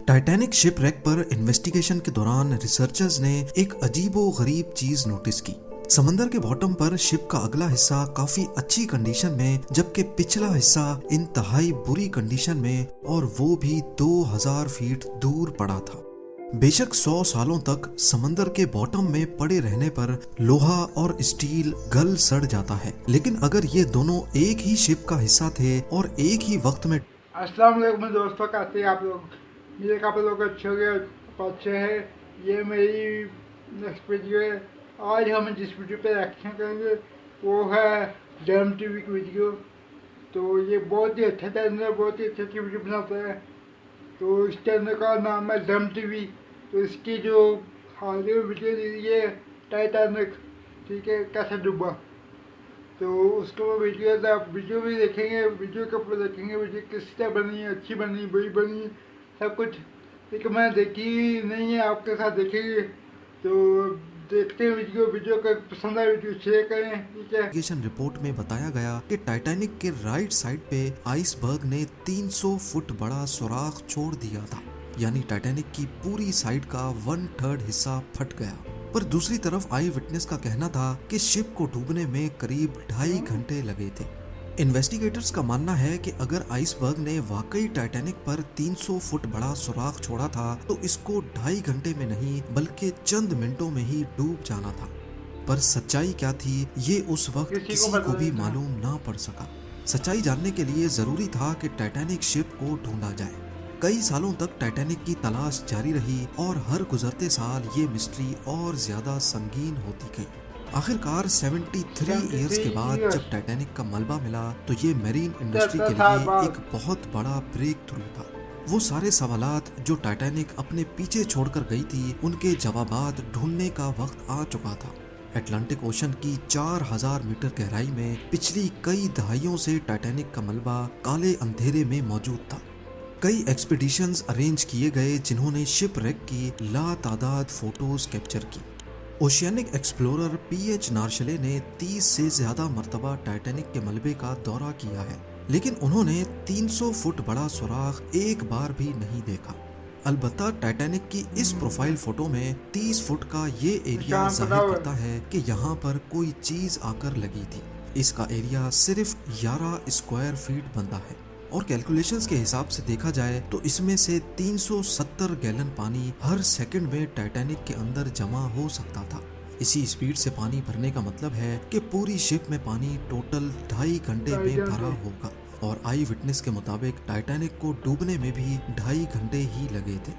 Titanic shipwreck पर investigation के दौरान रिसर्चर्स ने एक अजीबो-गरीब चीज नोटिस की। समंदर के बॉटम पर शिप का अगला हिस्सा काफी अच्छी कंडीशन में, जबकि पिछला हिस्सा इंतहाई बुरी कंडीशन में, और वो भी 2000 फीट दूर पड़ा था। बेशक 100 सालों तक समंदर के बॉटम में पड़े रहने पर लोहा और स्टील गल सड़ जाता है, लेकिन अगर ये दोनों एक ही शिप का हिस्सा थे और एक ही वक्त में अस्सलाम वालेकुम दोस्तों, कैसे हैं आप लोग? मुझे आप लोग अच्छे हो गए, अच्छे हैं। ये मेरी नेक्स्ट वीडियो है। आज हम जिस वीडियो पे रिएक्शन करेंगे वो है डैम टीवी की वीडियो। तो ये बहुत ही अच्छा चैनल है, बहुत ही अच्छी वीडियो बनाता है। तो इस चैनल का नाम है डैम टीवी। तो इसकी जो हाल ही में वीडियो दी है टाइटैनिक, ठीक है, कैसे डूबा, तो उसको वीडियो भी देखेंगे। वीडियो के ऊपर देखेंगे वीडियो किस तरह बनी है, अच्छी बनी, बुरी बनी, सब कुछ। लेकिन मैं देखी नहीं है, आपके साथ देखेंगे। तो देखते हैं वीडियो का पसंद आए वीडियो शेयर करें, ठीक है। इन्वेस्टिगेशन रिपोर्ट में बताया गया कि टाइटैनिक के राइट साइड पे आइसबर्ग ने 300 फुट बड़ा सुराख छोड़ दिया था, यानी टाइटैनिक की पूरी साइड का 1/3 हिस्सा फट गया। पर दूसरी तरफ आई विटनेस का कहना था कि शिप को डूबने में करीब 2.5 घंटे लगे थे। इन्वेस्टिगेटर्स का मानना है कि अगर आइसबर्ग ने वाकई टाइटैनिक पर 300 फुट बड़ा सुराख छोड़ा था तो इसको 2.5 घंटे में नहीं बल्कि चंद मिनटों में ही डूब जाना था। पर सच्चाई क्या थी ये उस वक्त किसी को भी मालूम ना पड़ सका। सच्चाई जानने के लिए जरूरी था कि टाइटैनिक शिप को ढूंढा जाए। कई सालों तक टाइटैनिक की तलाश जारी रही और हर गुजरते साल ये मिस्ट्री और ज्यादा संगीन होती गई। आखिरकार 73 इयर्स के बाद जब टाइटैनिक का मलबा मिला तो ये मैरीन इंडस्ट्री के लिए एक बहुत बड़ा ब्रेक थ्रू था। वो सारे सवालात जो टाइटैनिक अपने पीछे छोड़कर गई थी, उनके जवाबात ढूंढने का वक्त आ चुका था। अटलांटिक ओशन की 4000 मीटर गहराई में पिछली कई दहाइयों से टाइटैनिक का मलबा काले अंधेरे में मौजूद था। कई एक्सपीडिशंस अरेंज किए गए जिन्होंने शिपरेक की लातादाद फोटोज कैप्चर की। ओशियानिक एक्सप्लोरर पीएच नार्शले ने 30 से ज्यादा मर्तबा टाइटैनिक के मलबे का दौरा किया है, लेकिन उन्होंने 300 फुट बड़ा सुराख एक बार भी नहीं देखा। अलबत्ता टाइटैनिक की इस प्रोफाइल फोटो में 30 फुट का ये एरिया जाहिर करता है कि यहाँ पर कोई चीज आकर लगी थी। इसका एरिया सिर्फ 11 स्क्वायर फीट बनता है और कैलकुलेशंस के हिसाब से देखा जाए तो इसमें से 370 गैलन पानी हर सेकंड में टाइटैनिक के अंदर जमा हो सकता था। इसी स्पीड से पानी भरने का मतलब है कि पूरी शिप में पानी टोटल 2.5 घंटे में भरा होगा, और आई विटनेस के मुताबिक टाइटैनिक को डूबने में भी 2.5 घंटे ही लगे थे।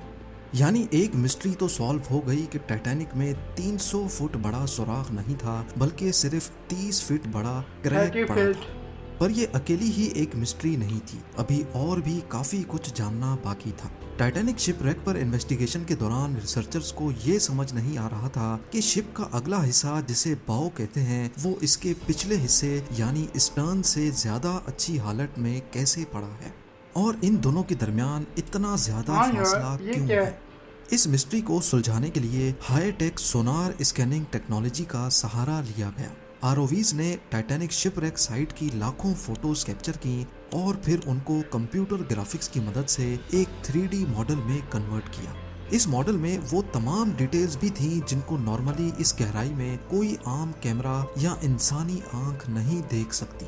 यानी एक मिस्ट्री तो सॉल्व हो गई कि टाइटैनिक में 300 फुट बड़ा सुराख नहीं था बल्कि सिर्फ 30 फीट बड़ा क्रैक पड़ा था। पर ये अकेली ही एक मिस्ट्री नहीं थी, अभी और भी काफी कुछ जानना बाकी था। टाइटैनिक शिपरेक पर इन्वेस्टिगेशन के दौरान रिसर्चर्स को ये समझ नहीं आ रहा था कि शिप का अगला हिस्सा जिसे बाव कहते हैं वो इसके पिछले हिस्से यानी स्टर्न से ज्यादा अच्छी हालत में कैसे पड़ा है, और इन दोनों के दरमियान इतना ज्यादा फासला क्यों है। इस मिस्ट्री को सुलझाने के लिए हाई टेक सोनार स्कैनिंग टेक्नोलॉजी का सहारा लिया गया। आरओवीज ने टाइटैनिक शिपरेक साइट की लाखों फोटोज कैप्चर की और फिर उनको कंप्यूटर ग्राफिक्स की मदद से एक 3D मॉडल में कन्वर्ट किया। इस मॉडल में वो तमाम डिटेल्स भी थीं जिनको नॉर्मली इस गहराई में कोई आम कैमरा या इंसानी आंख नहीं देख सकती।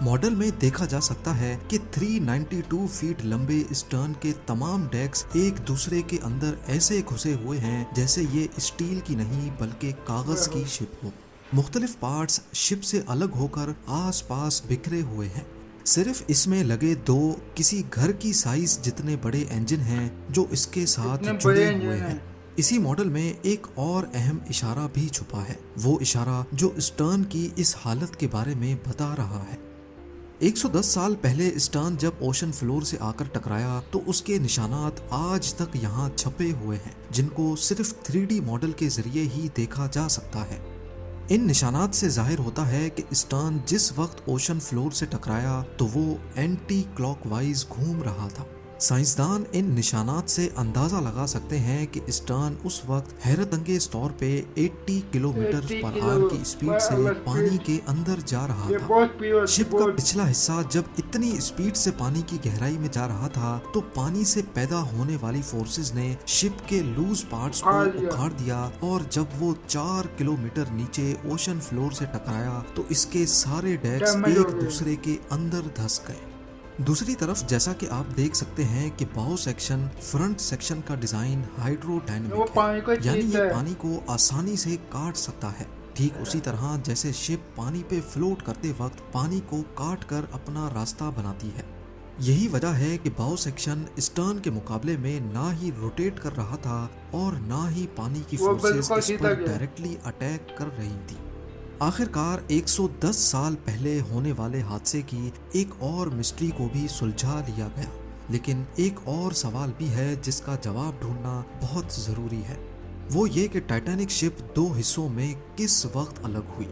मॉडल में देखा जा सकता है कि 392 फीट लंबे स्टर्न के तमाम डेक्स एक दूसरे के अंदर ऐसे घुसे हुए हैं जैसे ये स्टील की नहीं बल्कि कागज की शिप हो। मुख्तलिफ पार्ट्स शिप से अलग होकर आसपास बिखरे हुए हैं। सिर्फ इसमें लगे 2 किसी घर की साइज जितने बड़े इंजन हैं जो इसके साथ जुड़े हुए हैं। इसी मॉडल में एक और अहम इशारा भी छुपा है, वो इशारा जो स्टर्न की इस हालत के बारे में बता रहा है। 110 साल पहले स्टर्न जब ओशन फ्लोर से आकर टकराया तो उसके निशानात आज तक यहाँ छपे हुए हैं, जिनको सिर्फ 3D मॉडल के जरिए ही देखा जा सकता है। इन निशानात से जाहिर होता है कि स्टर्न जिस वक्त ओशन फ्लोर से टकराया तो वो एंटी क्लॉकवाइज घूम रहा था। साइंसदान इन निशानात से अंदाजा लगा सकते हैं कि स्टर्न उस वक्त हैरत अंगेज तौर पे 80 किलोमीटर 80 पर किलो आवर की स्पीड से पर पानी स्पीड। के अंदर जा रहा ये था। बहुत स्पीड होती शिप का बहुत। पिछला हिस्सा जब इतनी स्पीड से पानी की गहराई में जा रहा था तो पानी से पैदा होने वाली फोर्सेस ने शिप के लूज पार्ट्स को उखाड़ दिया। उखाड़ दिया और जब वो 4 किलोमीटर नीचे ओशन फ्लोर से टकराया तो इसके सारे डेक्स डैमेज हो एक गए। दूसरे के अंदर धंस गए। दूसरी तरफ जैसा कि आप देख सकते हैं कि बाउ सेक्शन फ्रंट सेक्शन का डिजाइन वो हाइड्रोडायनेमिक पानी को है, यानी खींचता ये है। पानी को आसानी से काट सकता है। ठीक उसी तरह जैसे शिप पानी पे फ्लोट करते वक्त पानी को काट कर अपना रास्ता बनाती है। यही वजह है कि बाउ सेक्शन स्टर्न के मुकाबले में ना ही रोटेट कर रहा था और ना ही पानी की वो फोर्सेस बिल्कुल इस सीधा पर गया। डायरेक्टली अटैक कर रही थी। आखिरकार 110 साल पहले होने वाले हादसे की एक और मिस्ट्री को भी सुलझा लिया गया, लेकिन एक और सवाल भी है जिसका जवाब ढूंढना बहुत जरूरी है। वो ये कि टाइटैनिक शिप दो हिस्सों में किस वक्त अलग हुई।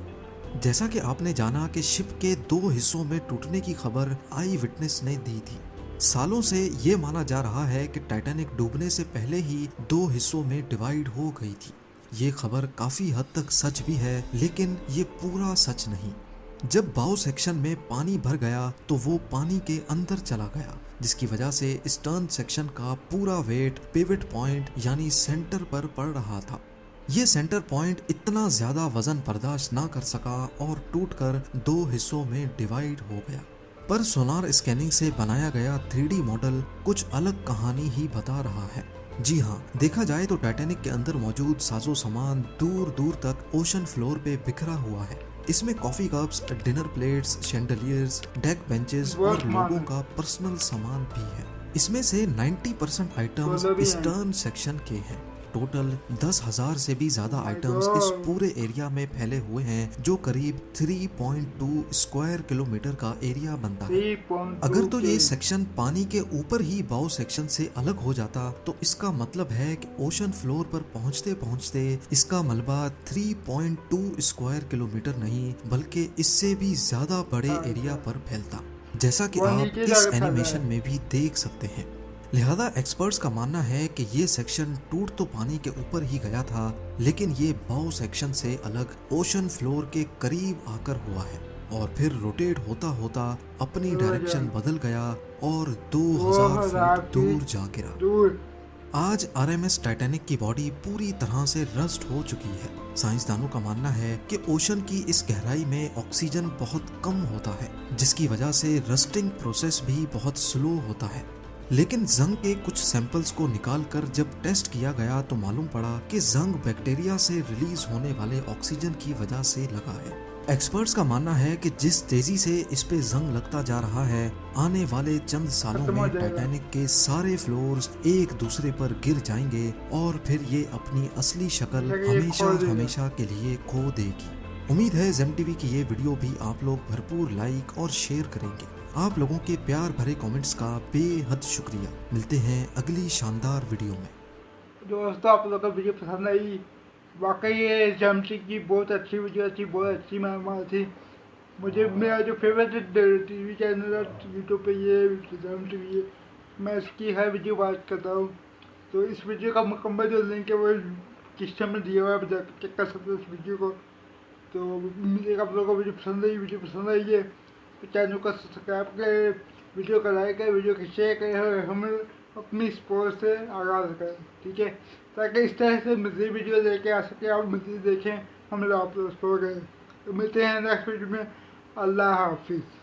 जैसा कि आपने जाना कि शिप के दो हिस्सों में टूटने की खबर आई विटनेस ने दी थी। सालों से ये माना जा रहा है कि टाइटैनिक डूबने से पहले ही दो हिस्सों में डिवाइड हो गई थी। ये खबर काफी हद तक सच भी है, लेकिन ये पूरा सच नहीं। जब बाउ सेक्शन में पानी भर गया तो वो पानी के अंदर चला गया, जिसकी वजह से स्टर्न सेक्शन का पूरा वेट पिवट पॉइंट यानी सेंटर पर पड़ रहा था। ये सेंटर पॉइंट इतना ज्यादा वजन बर्दाश्त ना कर सका और टूटकर दो हिस्सों में डिवाइड हो गया। पर सोनार स्कैनिंग से बनाया गया 3D मॉडल कुछ अलग कहानी ही बता रहा है। जी हाँ, देखा जाए तो टाइटैनिक के अंदर मौजूद साजो सामान दूर दूर तक ओशन फ्लोर पे बिखरा हुआ है। इसमें coffee cups, dinner plates, chandeliers, deck benches बहुत और सामान लोगों है। का पर्सनल सामान भी है। इसमें से 90% आइटम्स सोलह भी हैं। ईस्टर्न सेक्शन के हैं। टोटल 10,000 से भी ज्यादा My आइटम्स God. इस पूरे एरिया में फैले हुए हैं, जो करीब 3.2 स्क्वायर किलोमीटर का एरिया बनता है। 3.2 अगर तो ये के। सेक्शन पानी के ऊपर ही बाउ सेक्शन से अलग हो जाता तो इसका मतलब है कि ओशन फ्लोर पर पहुंचते पहुंचते इसका मलबा 3.2 स्क्वायर किलोमीटर नहीं बल्कि इससे भी ज्यादा बड़े एरिया पर फैलता, जैसा कि वो आप नीचे इस जाके फैला एनिमेशन है। में भी देख सकते हैं। लिहाजा एक्सपर्ट्स का मानना है कि ये सेक्शन टूट तो पानी के ऊपर ही गया था, लेकिन ये बाउ सेक्शन से अलग ओशन फ्लोर के करीब आकर हुआ है और फिर रोटेट होता होता अपनी डायरेक्शन बदल गया और 2000 फीट दूर जा गिरा। दूर। आज आरएमएस टाइटैनिक की बॉडी पूरी तरह से रस्ट हो चुकी है। साइंसदानों का मानना है कि ओशन की इस गहराई में ऑक्सीजन बहुत कम होता है, जिसकी वजह से रस्टिंग प्रोसेस भी बहुत स्लो होता है। लेकिन जंग के कुछ सैंपल्स को निकालकर जब टेस्ट किया गया तो मालूम पड़ा कि जंग बैक्टीरिया से रिलीज होने वाले ऑक्सीजन की वजह से लगा है। एक्सपर्ट्स का मानना है कि जिस तेजी से इस पे जंग लगता जा रहा है, आने वाले चंद सालों खत्म हो में जाएगा। टाइटैनिक के सारे फ्लोर्स एक दूसरे पर गिर जाएंगे और फिर ये अपनी असली शक्ल जगह ये हमेशा खो देगा। हमेशा के लिए खो देगी। उम्मीद है जेम टीवी की ये वीडियो भी आप लोग भरपूर लाइक और शेयर करेंगे। आप लोगों के प्यार भरे कमेंट्स का बेहद शुक्रिया। मिलते हैं अगली शानदार वीडियो में। दोस्तों, आप लोगों को वीडियो पसंद आई। वाकई ये जमटी की बहुत अच्छी वीडियो थी, बहुत अच्छी मेहमान थी। मुझे मेरा जो फेवरेट टीवी चैनल है यूट्यूब पे ये जम टीवी है, मैं इसकी हर वीडियो बात करता हूँ। तो इस वीडियो का मुकम्मल जो लिंक है वो डिस्क्रिप्शन में दिया हुआ है, आप जाकर चेक कर सकते हो इस वीडियो को। तो मुझे आप लोगों को वीडियो पसंद आई है तो चैनल को सब्सक्राइब करें, वीडियो को लाइक करें, वीडियो को शेयर करें और हम अपनी स्पोर्ट से आगाज़ करें, ठीक है, ताकि इस तरह से मज़ीद वीडियो लेके आ सके, आप मज़ीद देखें, हम लोग आप लोग सो गए। तो मिलते हैं नेक्स्ट वीडियो में। अल्लाह हाफिज़।